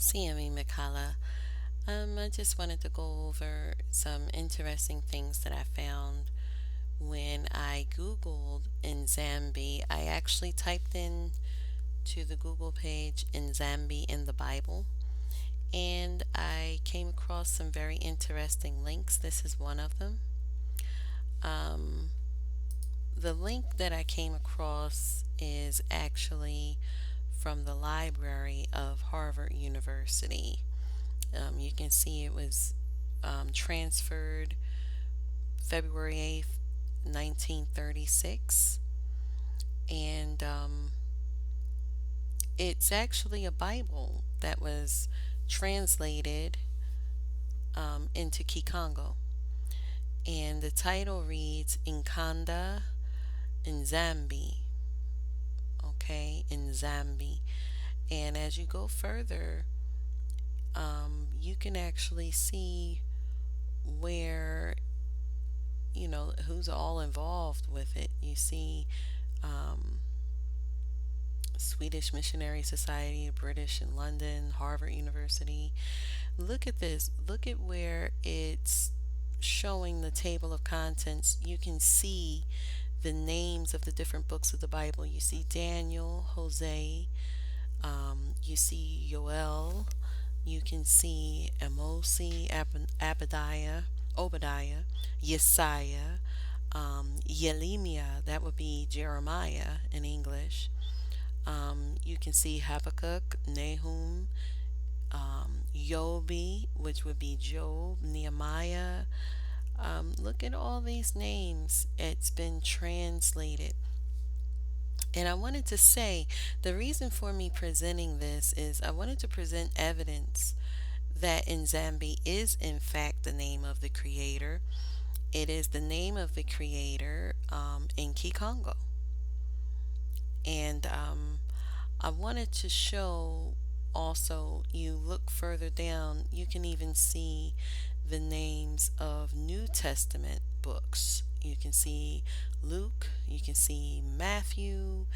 CME Mikala. I just wanted to go over some interesting things that I found when I Googled NZambi. I actually typed in to the Google page NZambi in the Bible, and I came across some very interesting links. This is one of them. Um, the link that I came across is actually from the library of Harvard University. You can see it was transferred February 8th, 1936, and it's actually a Bible that was translated into KiKongo. And the title reads Inkanda NZambi, okay, NZambi. And as you go further, you can actually see where who's all involved with it. You see um, Swedish Missionary Society, British in London, Harvard University. Look at this. Look at where it's showing the table of contents. You can see the names of the different books of the Bible. You see Daniel, Hosea, you see Yoel, you can see Amosi, Obadiah, Yesiah, Yelemia, that would be Jeremiah in English. You can see Habakkuk, Nahum, Yobi, which would be Job, Nehemiah. Look at all these names. It's been translated. And I wanted to say the reason for me presenting this is I wanted to present evidence that NZambi is in fact the name of the creator. It is the name of the creator in KiKongo. And I wanted to show also, you look further down, you can even see the names of New Testament books. You can see Luke, you can see Matthew,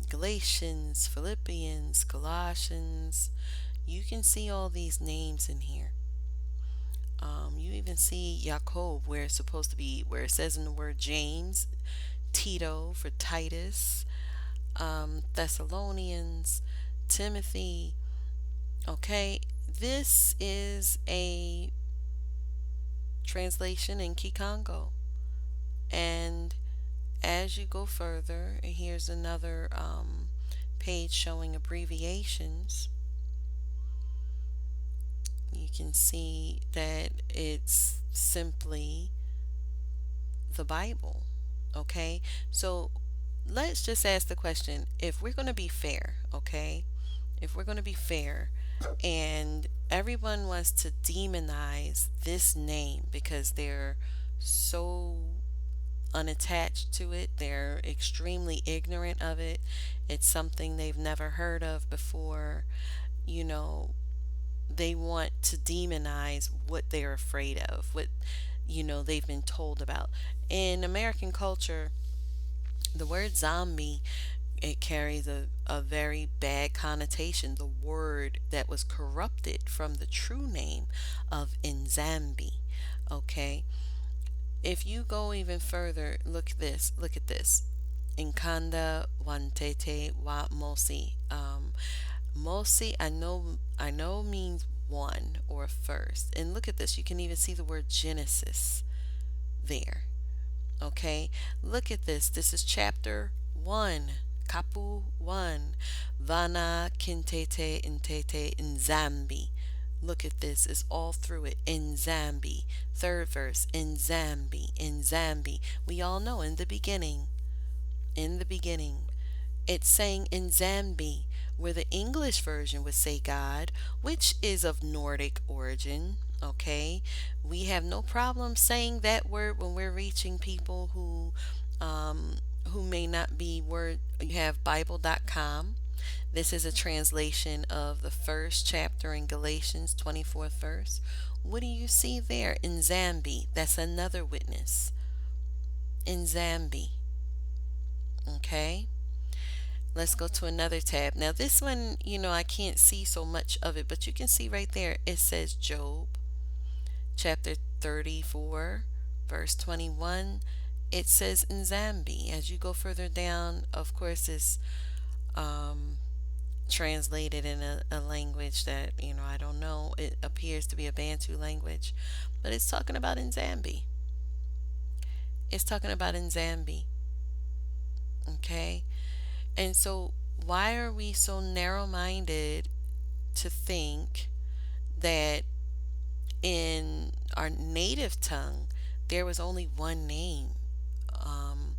Galatians, Philippians, Colossians. You can see all these names in here. You even see Jacob, where it's supposed to be, where it says in the word James, Tito for Titus, Thessalonians, Timothy. Okay, this is a translation in KiKongo. And as you go further, here's another page showing abbreviations. You can see that it's simply the Bible. Okay, so let's just ask the question, if we're going to be fair, okay, if we're going to be fair, and everyone wants to demonize this name because they're so unattached to it, they're extremely ignorant of it, it's something they've never heard of before, you know, they want to demonize what they're afraid of, what they've been told about. In American culture, the word zombie, it carries a very bad connotation. The word that was corrupted from the true name of NZambi. Okay, if you go even further, look at this. Inkanda wantete wa mosi. Mosi, I know means one or first. And look at this. You can even see the word Genesis there. Okay, look at this. This is chapter 1, Kapu 1. Vana Kintete Intete Nzambi. Look at this. It's all through it. Nzambi. Third verse. Nzambi. Nzambi. We all know in the beginning. In the beginning. It's saying Nzambi, where the English version would say God, which is of Nordic origin. Okay, we have no problem saying that word when we're reaching people who may not be word. You have Bible.com. This is a translation of the first chapter in Galatians, 24th verse. What do you see there? NZambi. That's another witness. NZambi. Okay. Let's go to another tab. Now, this one, I can't see so much of it, but you can see right there it says Job, chapter 34, verse 21. It says NZambi. As you go further down, of course, it's um, translated in a language that, I don't know. It appears to be a Bantu language, but it's talking about NZambi. It's talking about NZambi. Okay? And so, why are we so narrow minded to think that in our native tongue there was only one name? Um,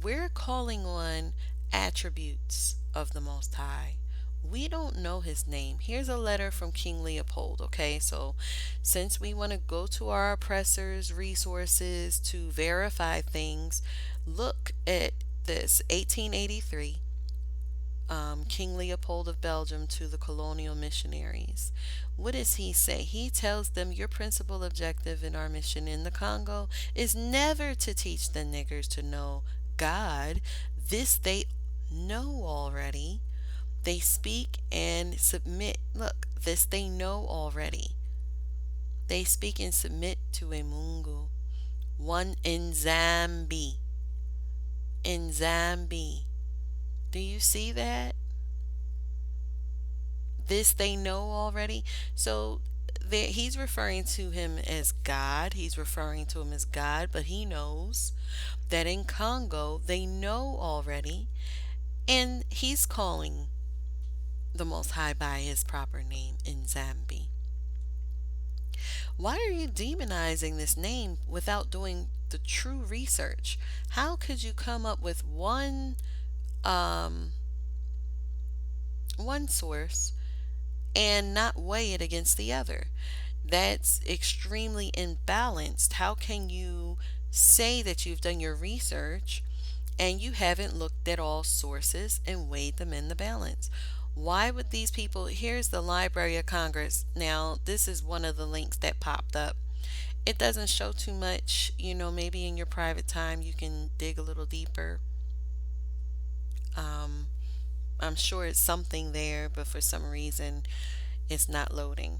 we're calling on attributes of the Most High. We don't know his name. Here's a letter from King Leopold. Okay, so since we want to go to our oppressors' resources to verify things, look at this 1883. King Leopold of Belgium to the colonial missionaries. What does he say? He tells them your principal objective in our mission in the Congo is never to teach the niggers to know God. This they know already. They speak and submit. Look, this they know already. They speak and submit to a Mungu, one in Zambi. In Zambi. Do you see that? This they know already. So there, he's referring to him as God. He's referring to him as God, but he knows that in Congo they know already, and he's calling the Most High by his proper name in Zambi. Why are you demonizing this name without doing the true research? How could you come up with um, one source and not weigh it against the other? That's extremely imbalanced. How can you say that you've done your research and you haven't looked at all sources and weighed them in the balance? Why would these people? Here's the Library of Congress. Now, this is one of the links that popped up. It doesn't show too much, maybe in your private time you can dig a little deeper. Um, I'm sure it's something there, but for some reason it's not loading.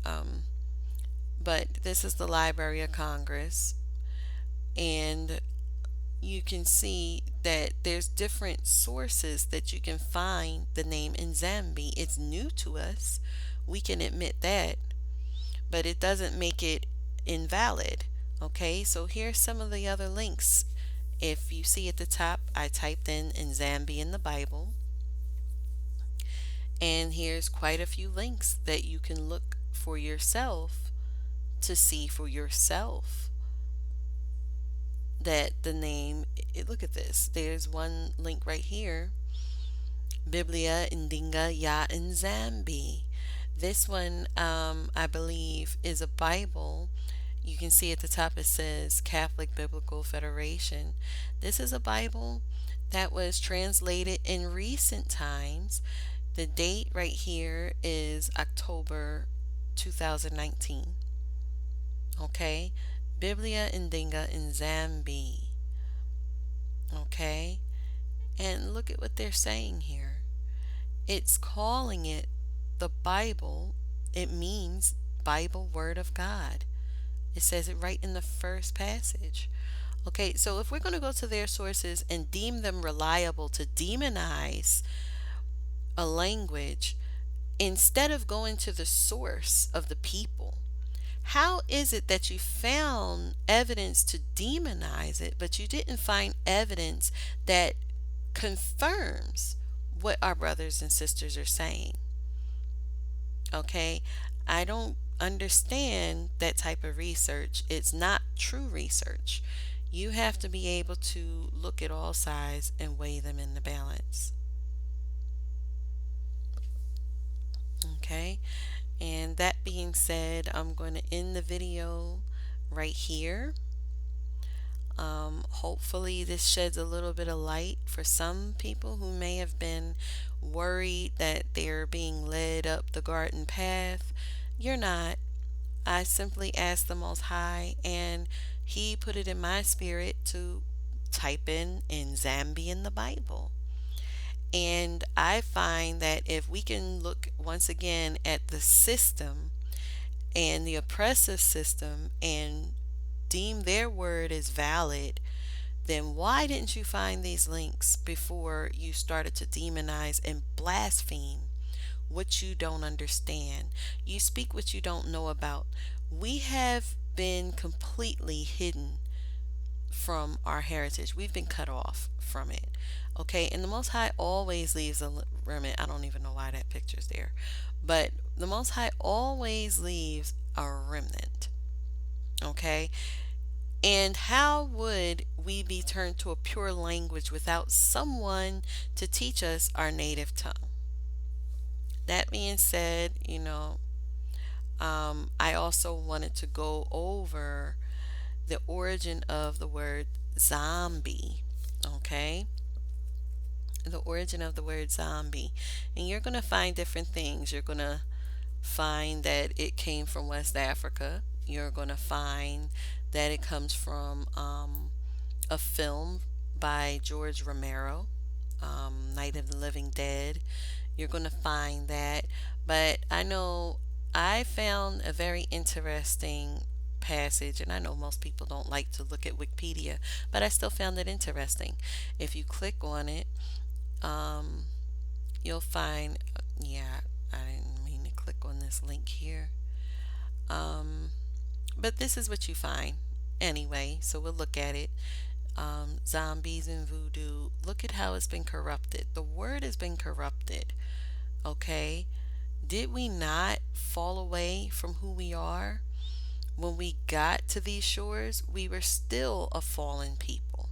Um, but this is the Library of Congress, and you can see that there's different sources that you can find the name in Zambi. It's new to us. We can admit that, but it doesn't make it invalid. Okay, so here's some of the other links. If you see at the top, I typed in Zambi in the Bible, and here's quite a few links that you can look for yourself to see for yourself that the name, look at this. There's one link right here, Biblia Indinga Ya NZambi. This one, I believe, is a Bible. You can see at the top it says Catholic Biblical Federation. This is a Bible that was translated in recent times. The date right here is October 2019. Okay, Biblia Indinga NZambi. Okay, and look at what they're saying here. It's calling it the Bible. It means Bible, Word of God. It says it right in the first passage. Okay, so if we're going to go to their sources and deem them reliable to demonize a language, instead of going to the source of the people, how is it that you found evidence to demonize it, but you didn't find evidence that confirms what our brothers and sisters are saying? Okay, I don't understand that type of research. It's not true research. You have to be able to look at all sides and weigh them in the balance. Okay, and that being said, I'm going to end the video right here. Hopefully this sheds a little bit of light for some people who may have been worried that they're being led up the garden path. You're not. I simply asked the Most High, and He put it in my spirit to type in Zambi in the Bible. And I find that if we can look once again at the system and the oppressive system and deem their word as valid, then why didn't you find these links before you started to demonize and blaspheme what you don't understand? You speak what you don't know about. We have been completely hidden from our heritage. We've been cut off from it. Okay, and the Most High always leaves a remnant. I don't even know why that picture's there, but the Most High always leaves a remnant. Okay, and how would we be turned to a pure language without someone to teach us our native tongue? That being said, I also wanted to go over the origin of the word zombie. Okay, the origin of the word zombie. And you're going to find different things. You're going to find that it came from West Africa. You're going to find that it comes from a film by George Romero, Night of the Living Dead. You're going to find that. But I know I found a very interesting passage, and I know most people don't like to look at Wikipedia, but I still found it interesting. If you click on it, um, you'll find, yeah, I didn't mean to click on this link here. Um, but this is what you find anyway, so we'll look at it. Zombies and voodoo. Look at how it's been corrupted. The word has been corrupted. Okay? Did we not fall away from who we are? When we got to these shores, we were still a fallen people.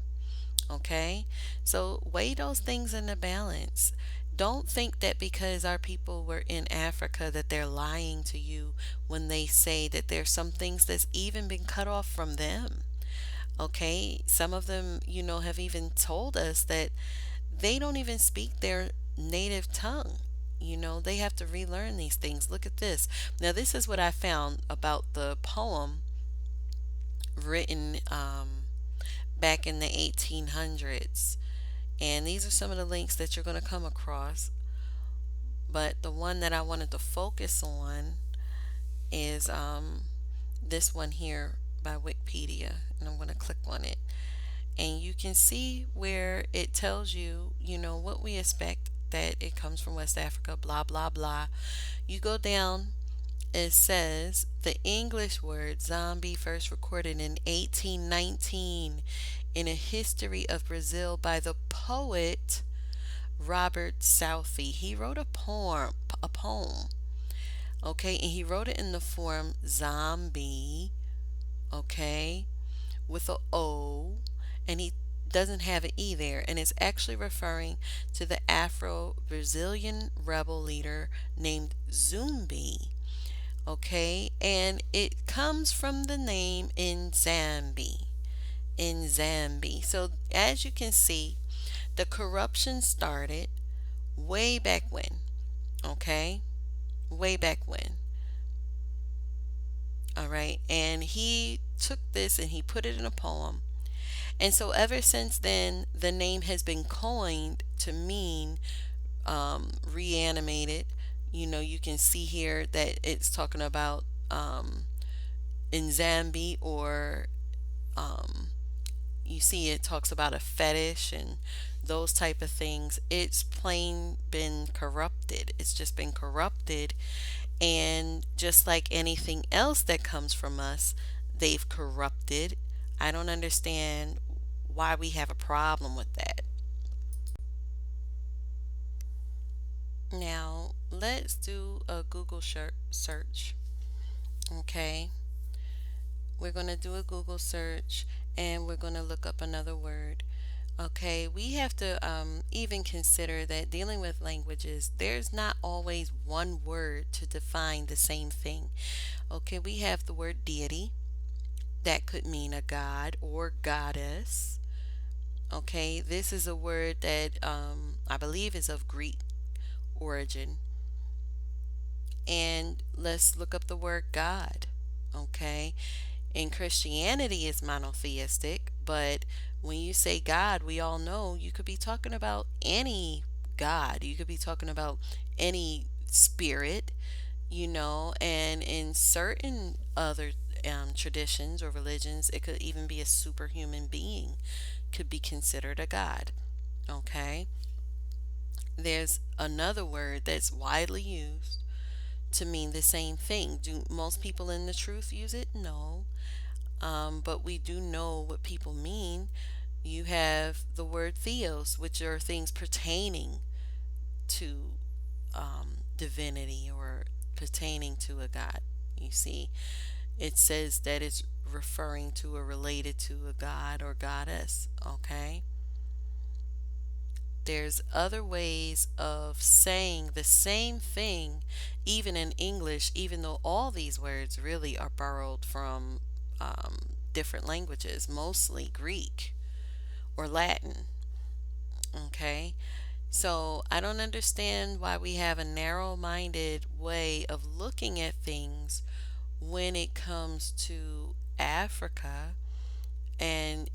Okay? So weigh those things in the balance. Don't think that because our people were in Africa that they're lying to you when they say that there's some things that's even been cut off from them. Okay? Some of them, have even told us that they don't even speak their native tongue. They have to relearn these things. Look at this. Now, this is what I found about the poem written back in the 1800s. And these are some of the links that you're going to come across. But the one that I wanted to focus on is this one here by Wikipedia. And I'm going to click on it. And you can see where it tells you, what we expect, that it comes from West Africa, blah, blah, blah. You go down, it says the English word zombie first recorded in 1819 in a history of Brazil by the poet Robert Southey. He wrote a poem, okay, and he wrote it in the form zombie, okay, with a O, and he doesn't have an E there, and it's actually referring to the Afro-Brazilian rebel leader named Zumbi, okay, and it comes from the name in Zambi. So as you can see, the corruption started way back when, okay, way back when. All right, and he took this and he put it in a poem. And so ever since then, the name has been coined to mean reanimated. You can see here that it's talking about in Zambi, or um, you see it talks about a fetish and those type of things. It's plain been corrupted. It's just been corrupted. And just like anything else that comes from us, they've corrupted. I don't understand why we have a problem with that. Now, let's do a Google search. Okay, we're going to do a Google search and we're going to look up another word. Okay, we have to even consider that dealing with languages, there's not always one word to define the same thing. Okay, we have the word deity. That could mean a god or goddess. Okay, this is a word that I believe is of Greek origin. And let's look up the word God. Okay, in Christianity, it's monotheistic, but When you say God, we all know you could be talking about any God. You could be talking about any spirit, and in certain other traditions or religions, it could even be a superhuman being, could be considered a God. Okay? There's another word that's widely used to mean the same thing. Do most people in the truth use it? No. But we do know what people mean. You have the word theos, which are things pertaining to divinity or pertaining to a god. You see, it says that it's referring to or related to a god or goddess. Okay. There's other ways of saying the same thing, even in English, even though all these words really are borrowed from different languages, mostly Greek or Latin. Okay. So I don't understand why we have a narrow minded way of looking at things when it comes to Africa, and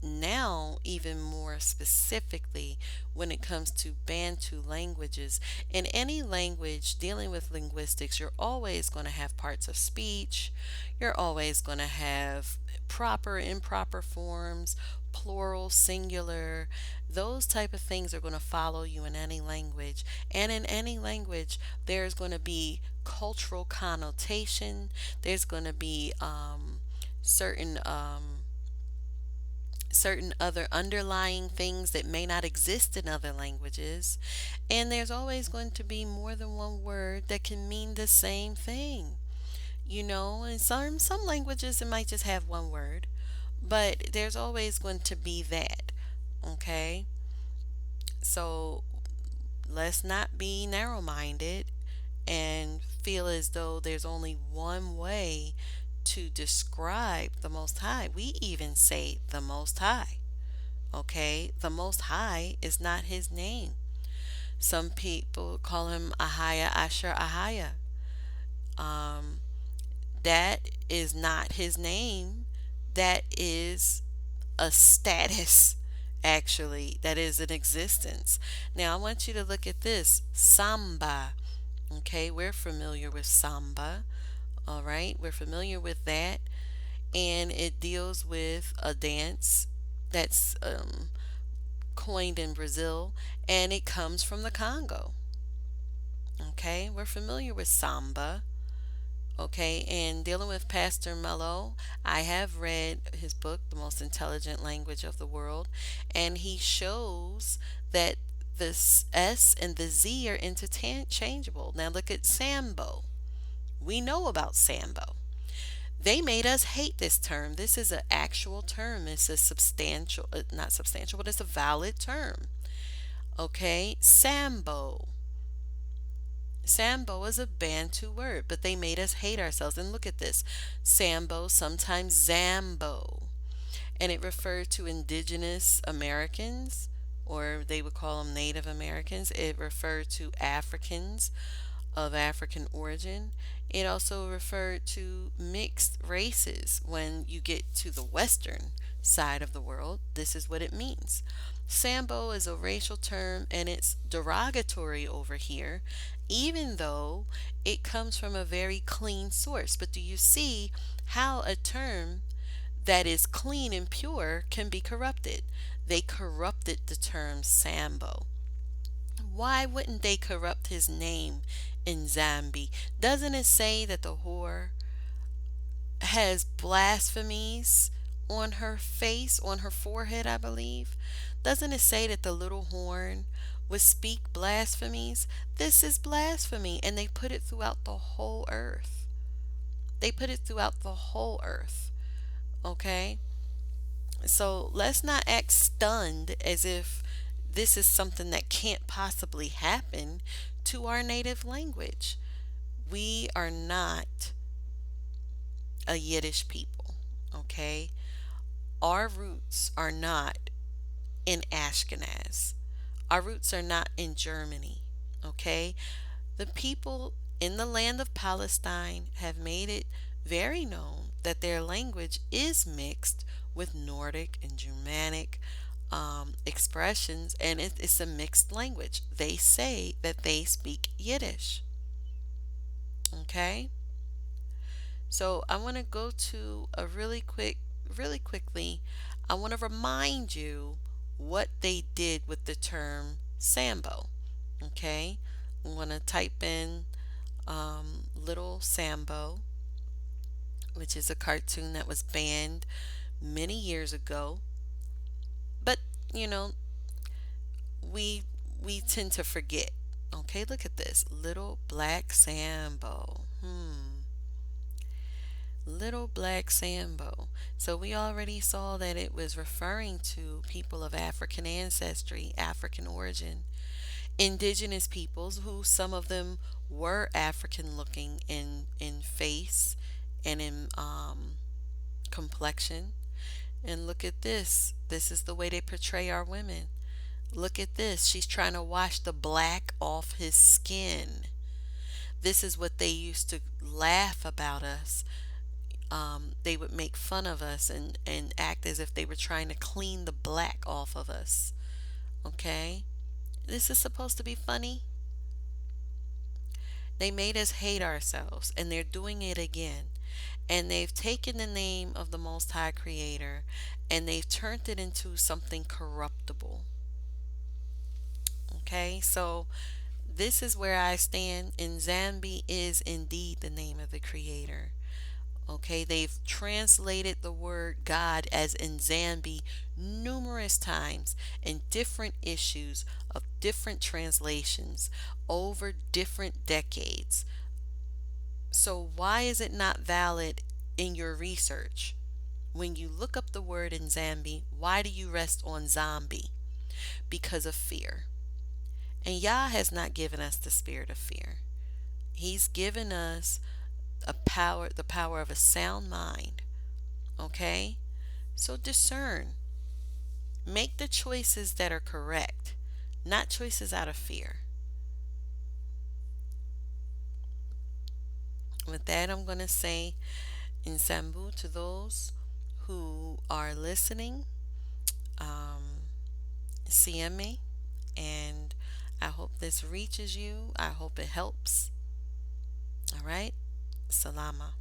now even more specifically when it comes to Bantu languages. In any language dealing with linguistics, you're always going to have parts of speech, you're always going to have proper, improper forms, plural, singular. Those type of things are going to follow you in any language. And in any language, there's going to be cultural connotation. There's going to be certain certain other underlying things that may not exist in other languages. And there's always going to be more than one word that can mean the same thing. In some languages it might just have one word, but there's always going to be that. Okay? So let's not be narrow minded and feel as though there's only one way to describe the Most High. We even say the Most High. Okay? The Most High is not his name. Some people call him Ahaya Asher Ahaya. Um, that is not his name. That is a status, actually. That is an existence. Now, I want you to look at this Samba. Okay, we're familiar with Samba. All right, we're familiar with that. And it deals with a dance that's coined in Brazil, and it comes from the Congo. Okay, we're familiar with Samba. Okay, and dealing with Pastor Mello, I have read his book, The Most Intelligent Language of the World, and he shows that the S and the Z are interchangeable. Now look at Sambo. We know about Sambo. They made us hate this term. This is an actual term. It's a substantial, not substantial, but it's a valid term. Okay, Sambo. Sambo is a Bantu word, but they made us hate ourselves. And look at this Sambo, sometimes Zambo. And it referred to indigenous Americans, or they would call them Native Americans. It referred to Africans of African origin. It also referred to mixed races. When you get to the western side of the world, this is what it means. Sambo is a racial term and it's derogatory over here, even though it comes from a very clean source. But do you see how a term that is clean and pure can be corrupted? They corrupted the term Sambo. Why wouldn't they corrupt his name in Zambi? Doesn't it say that the whore has blasphemies on her face, on her forehead, I believe? Doesn't it say that the little horn would speak blasphemies? This is blasphemy, and they put it throughout the whole earth. They put it throughout the whole earth. Okay? So let's not act stunned as if this is something that can't possibly happen to our native language. We are not a Yiddish people, okay? Our roots are not in Ashkenaz. Our roots are not in Germany, okay? The people in the land of Palestine have made it very known that their language is mixed with Nordic and Germanic expressions, and it's a mixed language. They say that they speak Yiddish. Okay, so I want to go to a really quickly. I want to remind you what they did with the term Sambo. Okay, I'm going to type in Little Sambo, which is a cartoon that was banned many years ago. But you know, we we tend to forget. Okay, look at this. Little Black Sambo. Little Black Sambo. So we already saw that it was referring to people of African ancestry, African origin, indigenous peoples who some of them were African looking in face and in complexion. And look at this. This is the way they portray our women. Look at this. She's trying to wash the black off his skin. This is what they used to laugh about us. They would make fun of us and act as if they were trying to clean the black off of us. Okay? This is supposed to be funny. They made us hate ourselves, and they're doing it again. And they've taken the name of the Most High Creator and they've turned it into something corruptible. Okay? So this is where I stand. NZambi is indeed the name of the Creator. Okay, they've translated the word God as NZambi numerous times in different issues of different translations over different decades. So, why is it not valid in your research? When you look up the word NZambi, why do you rest on zombie? Because of fear. And Yah has not given us the spirit of fear. He's given us the power of a sound mind. Okay? So discern. Make the choices that are correct, not choices out of fear. With that, I'm going to say in Sambu to those who are listening, um, CMA, and I hope this reaches you. I hope it helps. All right. Salama.